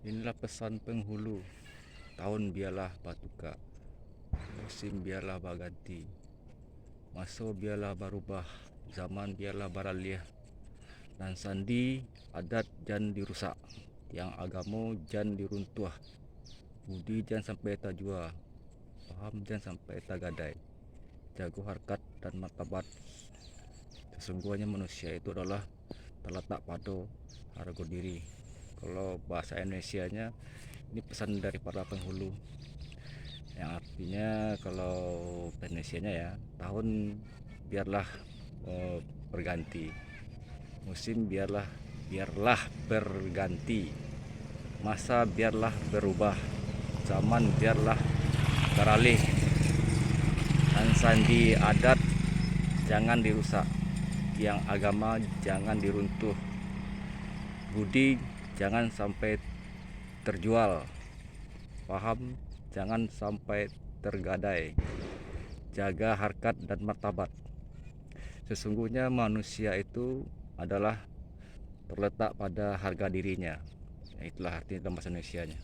Inilah pesan penghulu. Tahun biarlah batuka, musim biarlah berganti, masa biarlah berubah, zaman biarlah beralih, dan sandi adat jangan dirusak, yang agama jangan diruntuh, budi jangan sampai terjual, paham jangan sampai tergadai, jaga harkat dan martabat. Sesungguhnya manusia itu adalah terletak pada harga diri. Kalau bahasa Indonesianya, ini pesan dari para penghulu, yang artinya kalau Indonesianya ya, tahun biarlah berganti, musim biarlah berganti, masa biarlah berubah, zaman biarlah beralih, dan sandi adat jangan dirusak, yang agama jangan diruntuh, budi jangan sampai terjual, paham jangan sampai tergadai, jaga harkat dan martabat. Sesungguhnya manusia itu adalah terletak pada harga dirinya. Itulah artinya dalam bahasa Indonesianya.